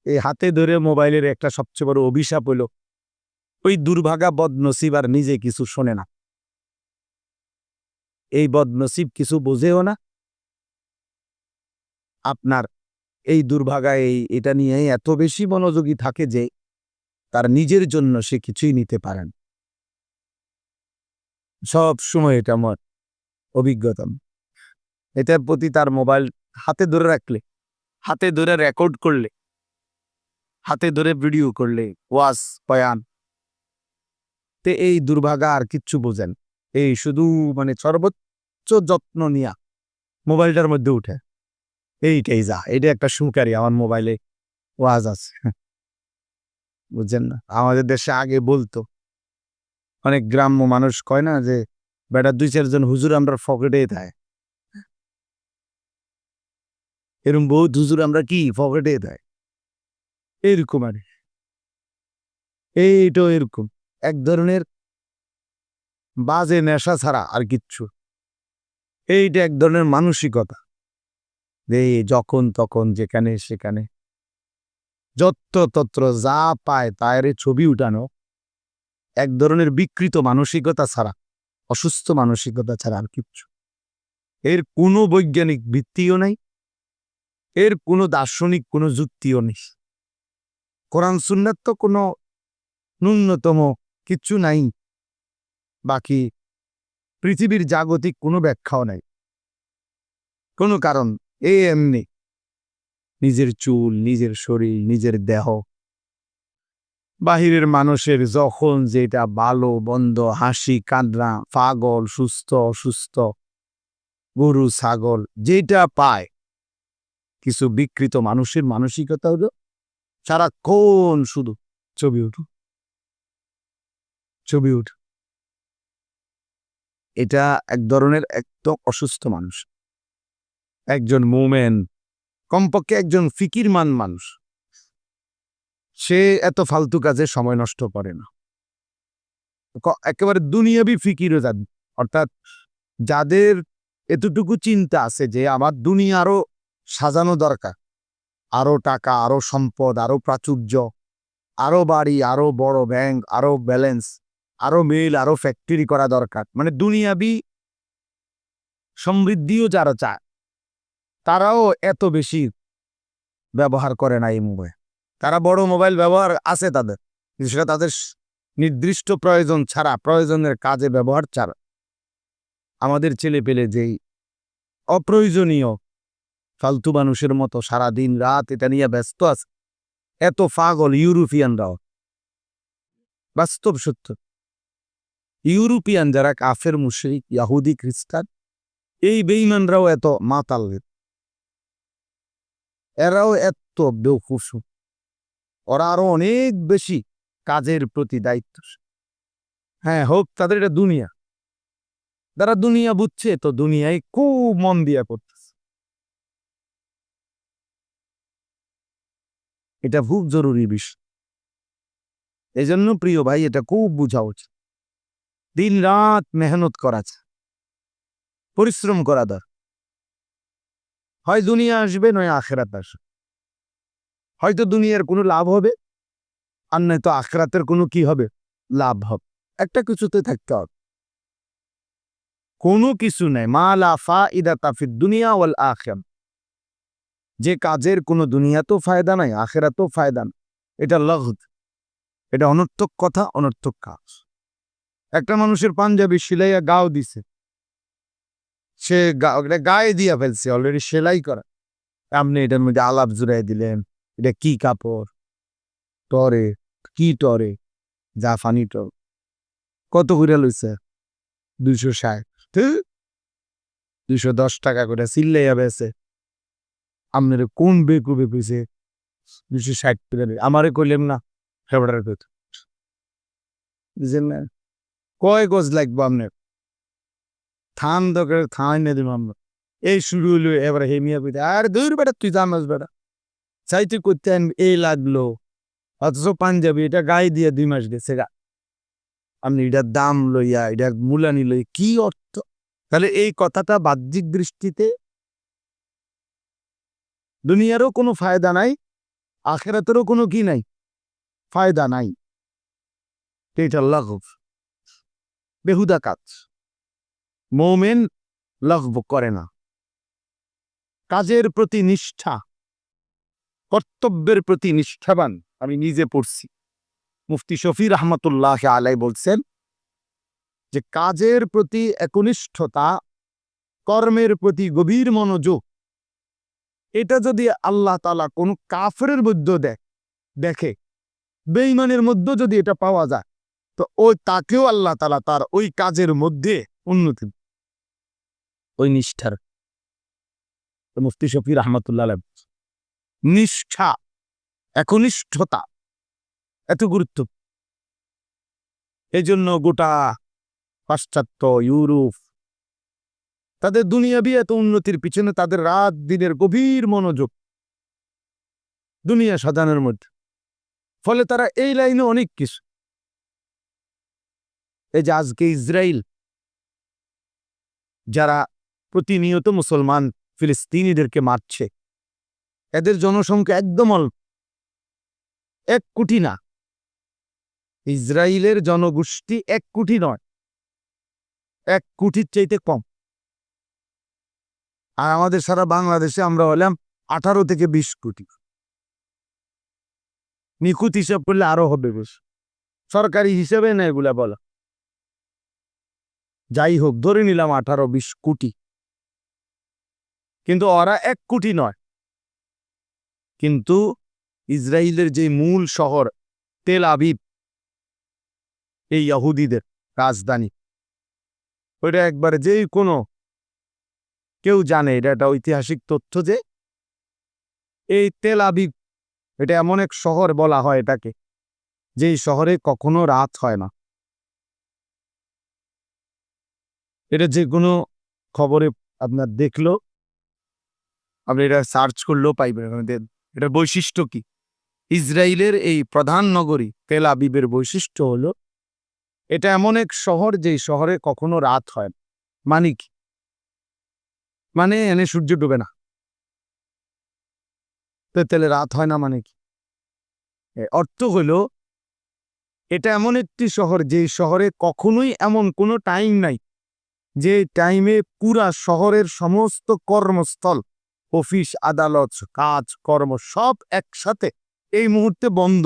এই হাতে ধরে মোবাইলের একটা সবচেয়ে বড় অভিশাপ হলো ওই দুর্ভাগা বদনসিব আর নিজে কিছু শোনে না। এই বদনসিব কিছু বোঝেও না। আপনার এই দুর্ভাগা এটা নিয়ে এত বেশি মনোযোগী থাকে যে তার নিজের জন্য সে কিছুই নিতে পারেন। সব সময় এটা আমার অভিজ্ঞতা। এটার প্রতি তার মোবাইল হাতে ধরে রাখলে, হাতে ধরে রেকর্ড করলে, হাতে ধরে ভিডিও করলে, ওয়াজ বয়ান, তে এই দুর্ভাগা আর কিচ্ছু বোঝেন। এই শুধু সর্বোচ্চ যত্ন নিয়া মোবাইলটার মধ্যে উঠে এইটাই যা, এটা একটা সুকারি আমার মোবাইলে ওয়াজ আছে। বুঝছেন না? আমাদের দেশে আগে বলতো, অনেক গ্রাম্য মানুষ কয় না যে বেটা 2-4 জন হুজুর আমরা পকেটে দেয়, এরকম বহুত হুজুর আমরা কি পকেটে দেয়, এরকম আর এইটাও এরকম এক ধরনের বাজে নেশা ছাড়া আর কিচ্ছু। এইটা এক ধরনের মানসিকতা, যখন তখন যেখানে সেখানে যত্রতত্র যা পায় তার ছবি উঠানো, এক ধরনের বিকৃত মানসিকতা ছাড়া, অসুস্থ মানসিকতা ছাড়া আর কিচ্ছু। এর কোনো বৈজ্ঞানিক ভিত্তিও নাই, এর কোনো দার্শনিক কোনো যুক্তিও নেই। কোরআন সুন্নাত তো কোনো ন্যূনতম কিচ্ছু নাই, বাকি পৃথিবীর জাগতিক কোনো ব্যাখ্যাও নাই, কোনো কারণ। এমনি নিজের চুল, নিজের শরীর, নিজের দেহ, বাহিরের মানুষের যখন যেটা ভালো বন্ধ, হাসি কান্না, পাগল সুস্থ অসুস্থ, গরু ছাগল যেটা পায়, কিছু বিকৃত মানুষের মানসিকতা হলো সারাক্ষণ শুধু ছবি উঠু ছবি উঠু। এটা এক ধরনের একদম অসুস্থ মানুষ। একজন মোমেন, কমপক্ষে একজন ফিকিরমান মানুষ, সে এত ফালতু কাজে সময় নষ্ট করে না। একেবারে দুনিয়াবি ফিকিরও যাবে, অর্থাৎ যাদের এতটুকু চিন্তা আছে যে আমার দুনিয়া আরো সাজানো দরকার, আরো টাকা, আরো সম্পদ, আরো প্রাচুর্য, আরো বাড়ি, আরো বড় ব্যাংক, আরো ব্যালেন্স, আরো মিল, আরো ফ্যাক্টরি করা দরকার, দুনিয়াবি সমৃদ্ধিও যারা চায়, তারাও এত বেশি ব্যবহার করে না এই মোবাইল। তারা বড় মোবাইল ব্যবহার আছে তাদের, কিন্তু সেটা তাদের নির্দিষ্ট প্রয়োজন ছাড়া, প্রয়োজনের কাজে ব্যবহার ছাড়া। আমাদের ছেলে পেলে যেই অপ্রয়োজনীয় ফালতু মানুষের মতো সারা দিন রাত এটা নিয়ে ব্যস্ত আছে, এত পাগল ইউরোপিয়ানরাও। বাস্তব সত্য, ইউরোপিয়ান যারা কাফের মুশরিক, ইহুদি খ্রিস্টান, এই বেঈমানরাও এত মাতাল, এরাও এত বেওকুফ, ওরা আরো অনেক বেশি কাজের প্রতি দায়িত্ব। হ্যাঁ, হোক তাদের এটা দুনিয়া, যারা দুনিয়া বুঝছে তো দুনিয়ায় খুব মন দিয়া করতেছে। এটা খুব জরুরি বিষয়। এই জন্য প্রিয় ভাই, এটা খুব বোঝা উচিত। দিন রাত মেহনত করা, পরিশ্রম করা দরকার। হয় দুনিয়া আসবে, নয় আখেরাত আসবে। হয়তো দুনিয়ার কোনো লাভ হবে, আর নয়তো আখেরাতের কোনো কি হবে, লাভ হবে। একটা কিছুতে থাকতে হবে। কোনো কিছু নেই মা লা ফাইদাতা ফিদ দুনিয়া ওয়াল আখিরাহ, যে কাজের কোনো দুনিয়াতেও ফায়দা নাই, আখেরাতেও ফায়দা নাই, এটা লগদ, এটা অনর্থক কথা, অনর্থক কাজ। একটা মানুষের পাঞ্জাবি সিলাইয়া গাও দিছে, সে গায়ে দিয়া ফেলছে অলরেডি সেলাই করা, আপনি এটার মধ্যে আলাপ জুড়াই দিলেন, এটা কি কাপড়, টরে কি টরে, জাফানি টর, কত করে লইছে? 260, 210 টাকা করে সিল্লাইয়া বেছে। আপনার কোন বেকুবে কইছে 260 টাকা? আমারে কইলেন না ফেব্রুয়ারি কথা, বুঝলেন না? কয় গজ লাগবো আপনার? থান দরকার থান না দিব আমরা। এই শুরু হইলো এবার হেমিয়া কইতে, আর দূর বেটা তুই জানাস বেটা, চাইতে করতে এই লাগলো, অথচ পাঞ্জাবি এটা গায়ে দিয়ে 2 মাস গেছে গা, আপনি এটার দাম লইয়া, এটার মূলানি লই, কি অর্থ? তাহলে এই কথাটা বাহ্যিক দৃষ্টিতে দুনিয়ারও কোনো ফায়দা নাই, আখিরাতেরও কোনো কি নাই, ফায়দা নাই। এটা লাগব, বেহুদা কাজ। মুমিন লাগব করে না। কাজের প্রতি নিষ্ঠা, কর্তব্যের প্রতি নিষ্ঠাবান। আমি নিজে পড়ছি, মুফতি শফি রহমতুল্লাহ আলাই বলছেন যে কাজের প্রতি একনিষ্ঠতা, কর্মের প্রতি গভীর মনোযোগ, এটা যদি আল্লাহ তাআলা কোন কাফেরের মধ্যে দেখে, বেঈমানের মধ্যে যদি এটা পাওয়া যায়, তো ওই তাকেও আল্লাহ তাআলা তার ওই কাজের মধ্যে উন্নতি, ওই নিষ্ঠার। মুফতি শফি রহমতুল্লাহ আলাই, নিষ্ঠা, একনিষ্ঠতা এত গুরুত্ব। এই জন্য গোটা পাশ্চাত্য ইউরোপ তাদের দুনিয়াবি এত উন্নতির পিছনে তাদের রাত দিনের গভীর মনোযোগ দুনিয়া সাজানোর মধ্যে। ফলে তারা এই লাইনে অনেক কিছু। এই যে আজকে ইসরায়েল যারা প্রতিনিয়ত মুসলমান ফিলিস্তিনিদেরকে মারছে, এদের জনসংখ্যা একদম অল্প, 1 কোটি না। ইসরায়েলের জনগোষ্ঠী 1 কোটি নয়, 1 কোটির চাইতে কম। আর আমাদের সারা বাংলাদেশে আমরা হলাম 18 থেকে 20 কোটি। নিখুঁত হিসাব করলে আরো হবে বেশি, সরকারি হিসাবে না এগুলা বলা। যাই হোক, ধরে নিলাম 18-20 কোটি, কিন্তু ওরা 1 কোটি নয়। কিন্তু ইসরায়েলের যে মূল শহর তেল আবিব, এই ইহুদিদের রাজধানী, ওইটা একবারে যে কোনো কেউ জানে, এটা একটা ঐতিহাসিক তথ্য যে এই তেল আবিব এটা এমন এক শহর বলা হয় এটাকে, যেই শহরে কখনো রাত হয় না। এটা যে কোনো খবরে আপনার দেখলো, আপনি এটা সার্চ করলেও পাইবেন। এটা বৈশিষ্ট্য কি? ইসরায়েলের এই প্রধান নগরী তেল আবিবের বৈশিষ্ট্য হলো এটা এমন এক শহর যেই শহরে কখনো রাত হয় না। মানে কি? মানে এনে সূর্য ডুবে না, তেলে রাত হয় না মানে কি? অর্থ হলো এটা এমন একটি শহর যেই শহরে কখনোই এমন কোনো টাইম নাই যে টাইমে পুরা শহরের সমস্ত কর্মস্থল, অফিস আদালত, কাজ কর্ম সব একসাথে এই মুহূর্তে বন্ধ।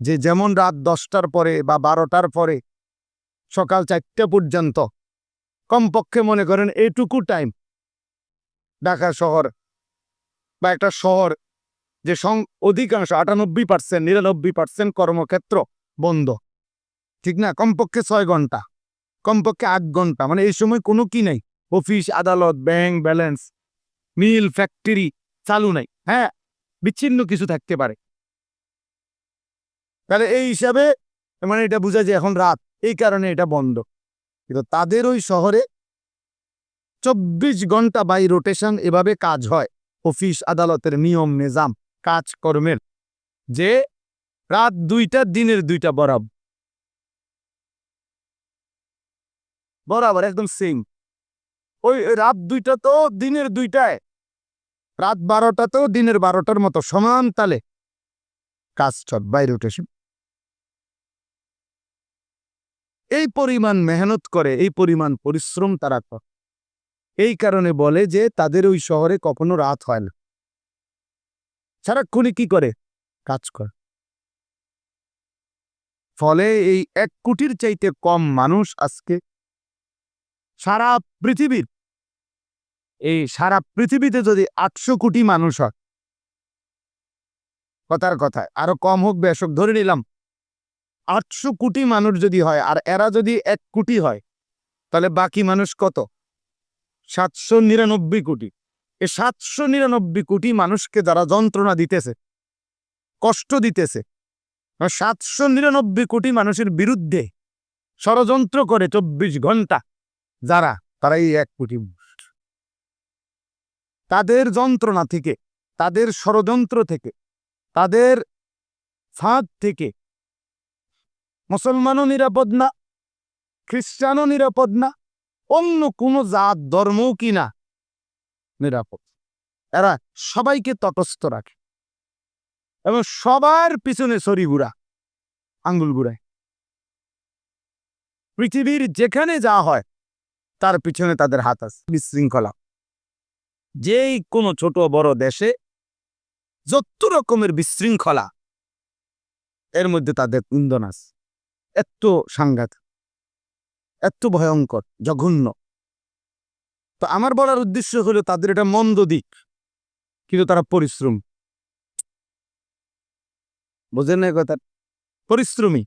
যে যেমন রাত 10টার পরে বা 12টার পরে সকাল 4টা পর্যন্ত কমপক্ষে মনে করেন এইটুকু টাইম ঢাকা শহর বা একটা শহর যে অধিকাংশ 98%, 99% কর্মক্ষেত্র বন্ধ, ঠিক না? কমপক্ষে 6 ঘন্টা, কমপক্ষে 8 ঘন্টা, মানে এই সময় কোনো কি নাই, অফিস আদালত, ব্যাংক ব্যালেন্স, মিল ফ্যাক্টরি চালু নাই। হ্যাঁ, বিচ্ছিন্ন কিছু থাকতে পারে। তাহলে এই হিসাবে মানে এটা বোঝা যায় এখন রাত, এই কারণে এটা বন্ধ। কিন্তু তাদের ওই শহরে 24 ঘন্টা বাই রোটেশন এভাবে কাজ হয়, অফিস আদালতের নিয়ম নিজাম কাজকর্মের, যে রাত 2টা দিনের 2টা বরাবর একদম সেম। ওই রাত 2টা তো দিনের 2টায়, রাত 12টা তো দিনের 12টার মতো সমান তালে কাজ চল বাই রোটেশন। এই পরিমাণ মেহনত করে, এই পরিমাণ পরিশ্রম তারা করে, এই কারণে বলে যে তাদের ওই শহরে কখনো রাত হয় না, সারাক্ষণই কি করে? কাজ করে। ফলে এই 1 কোটির চাইতে কম মানুষ আজকে সারা পৃথিবীর, এই সারা পৃথিবীতে যদি 800 কোটি মানুষ হয়, কথার কথায় আরো কম হোক বেশ হোক, ধরে নিলাম 800 কোটি মানুষ যদি হয়, আর এরা যদি 1 কোটি হয়, তাহলে বাকি মানুষ কত? 799 কোটি। এই 799 কোটি মানুষকে যারা যন্ত্রণা দিতেছে, কষ্ট দিতেছে, 799 কোটি মানুষের বিরুদ্ধে ষড়যন্ত্র করে 24 ঘন্টা যারা, তারা এই 1 কোটি। তাদের যন্ত্রণা থেকে, তাদের ষড়যন্ত্র থেকে, তাদের ফাঁদ থেকে মুসলমানও নিরাপদ না, খ্রিস্টানও নিরাপদ না, অন্য কোনো জাত ধর্মও কিনা নিরাপদ। এরা সবাইকে তটস্থ রাখে। এবং সবার পিছনে ছড়ি ঘুরা, আঙ্গুল ঘুরায়। পৃথিবীর যেখানে যা হয় তার পিছনে তাদের হাত আছে। বিশৃঙ্খলা যেই কোনো ছোট বড় দেশে যত রকমের বিশৃঙ্খলা, এর মধ্যে তাদের ইন্ধন আছে। এত সাংঘাতিক, এত ভয়ঙ্কর, জঘন্য। তো আমার বলার উদ্দেশ্য হলো তাদের এটা মন্দ দিক, কিন্তু তারা পরিশ্রম, বোঝেন না কথা, পরিশ্রমী।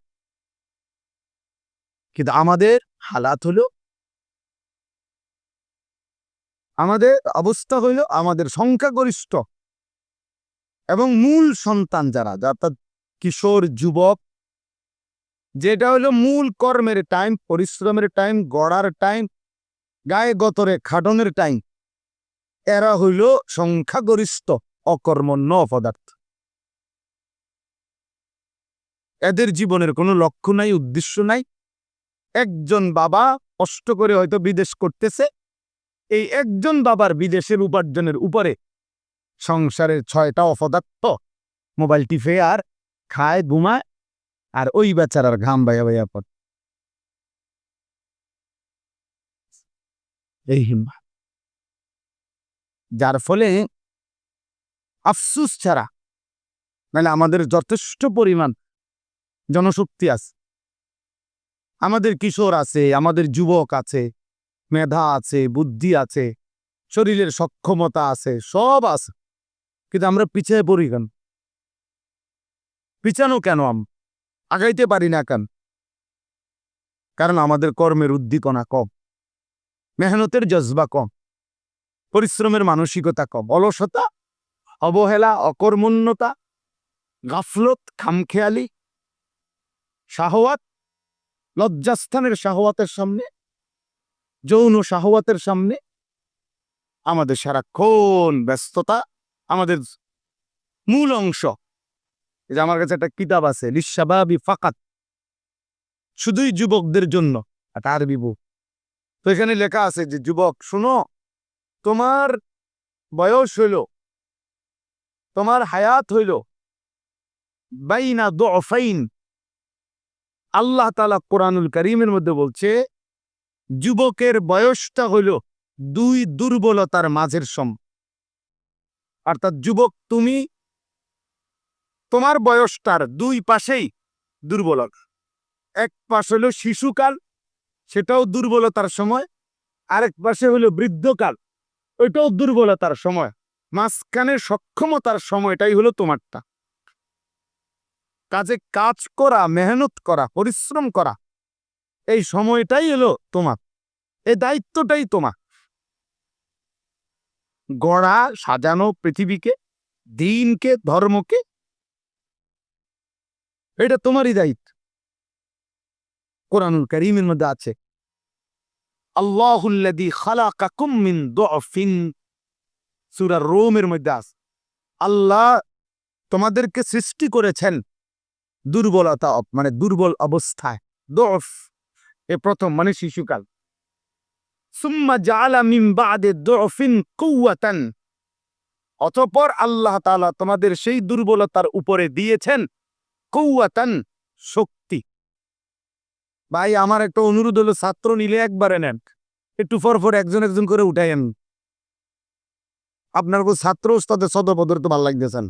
কিন্তু আমাদের হালাত হলো, আমাদের অবস্থা হইল, আমাদের সংখ্যাগরিষ্ঠ এবং মূল সন্তান যারা, অর্থাৎ কিশোর যুবক, যেটা হলো মূল কর্মের টাইম, পরিশ্রমের টাইম, গড়ার টাইম, গায়ে গতরে খাটনের টাইম, এরা হইল সংখ্যাগরিষ্ঠ অকর্মণ্য অপদার্থ। এদের জীবনের কোনো লক্ষ্য নাই, উদ্দেশ্য নাই। একজন বাবা কষ্ট করে হয়তো বিদেশ করতেছে, এই একজন বাবার বিদেশের উপার্জনের উপরে সংসারের 6টা অপদার্থ মোবাইল টিপে আর খায়, ঘুমায়, আর ওই বেচারার ঘাম বাইয়া বাইয়া পড়ে। এই হিম্মা, যার ফলে আফসুস ছাড়া, মানে আমাদের যথেষ্ট পরিমাণ জনশক্তি আছে, আমাদের কিশোর আছে, আমাদের যুবক আছে, মেধা আছে, বুদ্ধি আছে, শরীরের সক্ষমতা আছে, সব আছে, কিন্তু আমরা পিছিয়ে পড়ি কেন? পিছানো কেন? আগাইতে পারি না কেন? কারণ আমাদের কর্মের উদ্দীপনা কম, মেহনতের জজবা কম, পরিশ্রমের মানসিকতা কম, অলসতা, অবহেলা, অকর্মণ্যতা, গাফলত, খামখেয়ালি, শাহওয়াত, লজ্জাস্থানের শাহওয়াতের সামনে, যৌন শাহওয়াতের সামনে আমাদের সারাক্ষণ ব্যস্ততা। আমাদের মূল অংশ, এই যে আমার কাছে একটা কিতাব আছে, লিশাবাবি ফাকাত, শুধুই যুবকদের জন্য, একটা আরবি বই। তো এখানে লেখা আছে যে যুবক শুনো, তোমার বয়স হইল, তোমার হায়াত হইল বাইনা দুফাইন। আল্লাহ তাআলা কোরআনুল কারীমের মধ্যে বলছে যুবকের বয়সটা হইল 2 দুর্বলতার মাঝের সম। অর্থাৎ যুবক তুমি, তোমার বয়সটার 2 পাশেই দুর্বলতা। এক পাশ হইল শিশুকাল, সেটাও দুর্বলতার সময়, আরেক পাশে হইল বৃদ্ধকাল, ওইটাও দুর্বলতার সময়। মাঝখানে সক্ষমতার সময়টাই হলো তোমারটা। কাজে কাজ করা, মেহনত করা, পরিশ্রম করা, এই সময়টাই হলো তোমার, এই দায়িত্বটাই তোমার। গড়া, সাজানো পৃথিবীকে, দিনকে, ধর্মকে, এটা তোমারই দায়িত্ব। কোরআনুল কারীমের মধ্যে আছে আল্লাহুল্লাযী খালাকাকুম মিন দুফিন, সূরা রোমের মধ্যে আছে আল্লাহ তোমাদেরকে সৃষ্টি করেছেন দুর্বলতা, মানে দুর্বল অবস্থায়। দুফ এ প্রথম, মানে শিশুকাল। সুম্মা জাআলা মিন বা'দি দুফিন কুওয়াতান, অতঃপর আল্লাহ তাআলা তোমাদের সেই দুর্বলতার উপরে দিয়েছেন কুওয়াতান, শক্তি। ভাই আমার একটা অনুরোধ হলো, ছাত্র নিলে একবারে নেন, একটু পর একজন একজন করে উঠাইয়েন। আপনার ছাত্র ওস্তাদের সদপদর তো ভালো লাগতেছেন।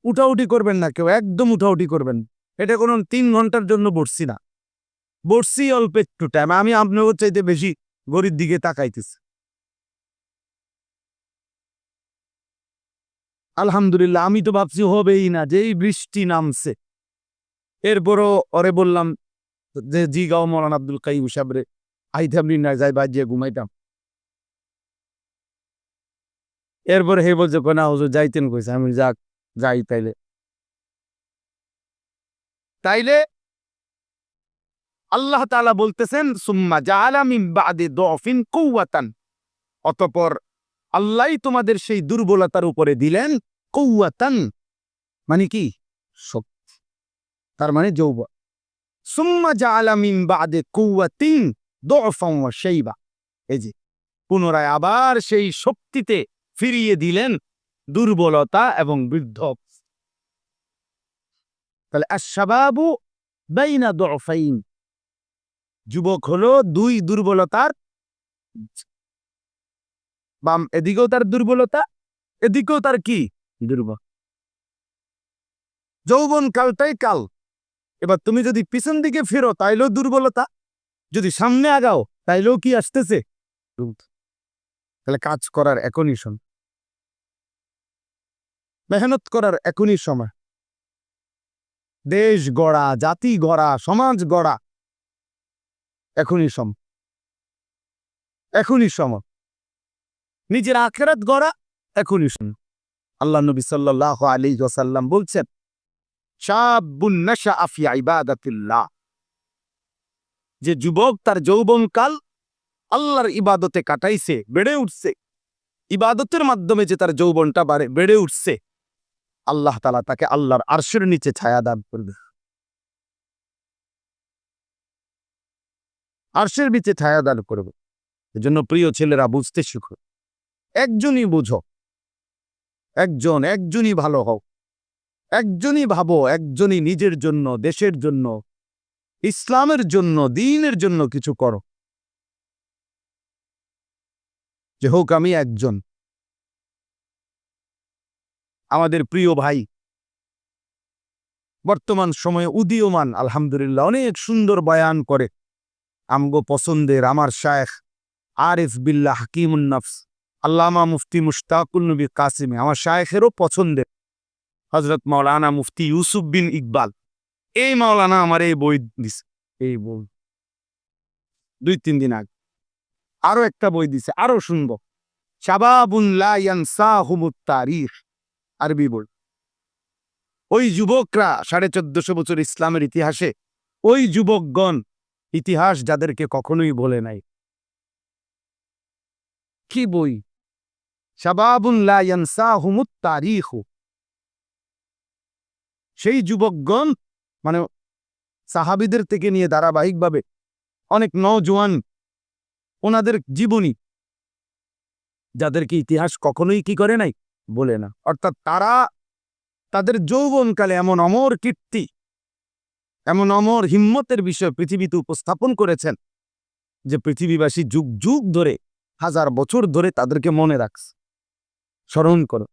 উঠাউঠি করবেন না কেউ, একদম উঠাউঠি করবেন। এটা কোনো 3 ঘন্টার জন্য বসছি না, বসছি অল্প একটু টাইম। আমি আপনার চাইতে বেশি গরির দিকে তাকাইতেছি। আলহামদুলিল্লাহ, আমি তো ভাবছি হবেই না, যেই বৃষ্টি নামছে। এরপরও ওরে বললাম যে জি গাও মৌলানা আব্দুল কাইয়ুম সাহেবরে, আইতাম না, যাই বাজিয়ে ঘুমাইতাম। এরপরে হে বলছে না হুজুর যাইতেন কইছে। আমি যাক, যাই তাইলে। তাইলে আল্লাহ তাআলা বলতেছেন সুম্মা জাআলা মিন বা'দি দুফিন কুওয়াতান, অতঃপর আল্লাহই তোমাদের সেই দুর্বলতার উপরে দিলেন কুওয়াতান, মানে কি? শক্তি, তার মানে যৌবন। সুম্মা জাআলা মিন বা'দি কুওয়াতিন দুফান ওয়া শাইবা, এই যে পুনরায় আবার সেই শক্তিতে ফিরিয়ে দিলেন দুর্বলতা এবং বৃদ্ধ। তাহলে আশ-শাবাবু বাইনা দু'ফাইন, যুবক হলো দুই দুর্বলতার, বাম এদিকেও তার দুর্বলতা, এদিকেও তার কি দুর্বল। যৌবন কালটাই কাল। এবার তুমি যদি পিছন দিকে ফেরো তাইলেও দুর্বলতা, যদি সামনে আগাও তাইলেও কি আসতেছে। তাহলে কাজ করার এখনই সময়, মেহনত করার এখনই সময়, দেশ গড়া, জাতি গড়া, সমাজ গড়া এখনই সময়, এখনই সময়, নিজের আখিরাত গড়া এখনই সময়। আল্লাহ নবী সাল্লাল্লাহু আলাইহি ওয়াসাল্লাম বলছেন, শাবুন নাশআ ফি ইবাদাতিল্লাহ, যে যুবক তার যৌবনকাল আল্লাহর ইবাদতে কাটাইছে, বেড়ে উঠছে, ইবাদতের মাধ্যমে যে তার যৌবনটা বেড়ে উঠছে, আল্লাহ তাআলা তাকে আল্লাহর আরশের নিচে ছায়া দান করবে। আরশের নিচে ছায়া দান করবে। এজন্য প্রিয় ছেলেরা বুঝতে শিখো, একজনই বুঝো, একজনই ভালো হও, একজনই ভাবো, একজনই নিজের জন্য, দেশের জন্য, ইসলামের জন্য, দ্বীনের জন্য কিছু করো। যে হোক আমি একজন। আমাদের প্রিয় ভাই বর্তমান সময়ে উদীয়মান, আলহামদুলিল্লাহ, অনেক সুন্দর বয়ান করে। আমগো পছন্দের আমার শায়েখ আরিফ বিল্লাহ হাকিমুন নফস আল্লামা মুফতি মুশতাকুল নবী কাসিমি, আমার শায়েখেরও পছন্দের হযরত মাওলানা মুফতি ইউসুফ বিন ইকবাল, এই মাওলানা আমার এই বই দিছে, এই বই 2-3 দিন আগে আরো একটা বই দিছে, আরো শুনবো, শাবাবুন লা ইয়ানসাহুমুত তারিখ, আরবি বই। ওই যুবকরা 1450 বছর ইসলামের ইতিহাসে, ওই যুবকগণ ইতিহাস যাদেরকে কখনোই বলে নাই। কি বই? শাবাবুন লা ইয়ানসাহুমুত তারিখ। সেই যুবকগণ মানে সাহাবীদের থেকে নিয়ে ধারাবাহিকভাবে অনেক নওজোয়ান, ওনাদের জীবনী, যাদেরকে ইতিহাস কখনোই কি করে নাই, বলে না। অর্থাৎ তারা তাদের যৌবনকালে এমন অমর কীর্তি, এমন অমর হিম্মতের বিষয় পৃথিবীতে উপস্থাপন করেছেন যে পৃথিবীবাসী যুগ যুগ ধরে, 1000 বছর ধরে তাদেরকে মনে রাখছে, স্মরণ করো।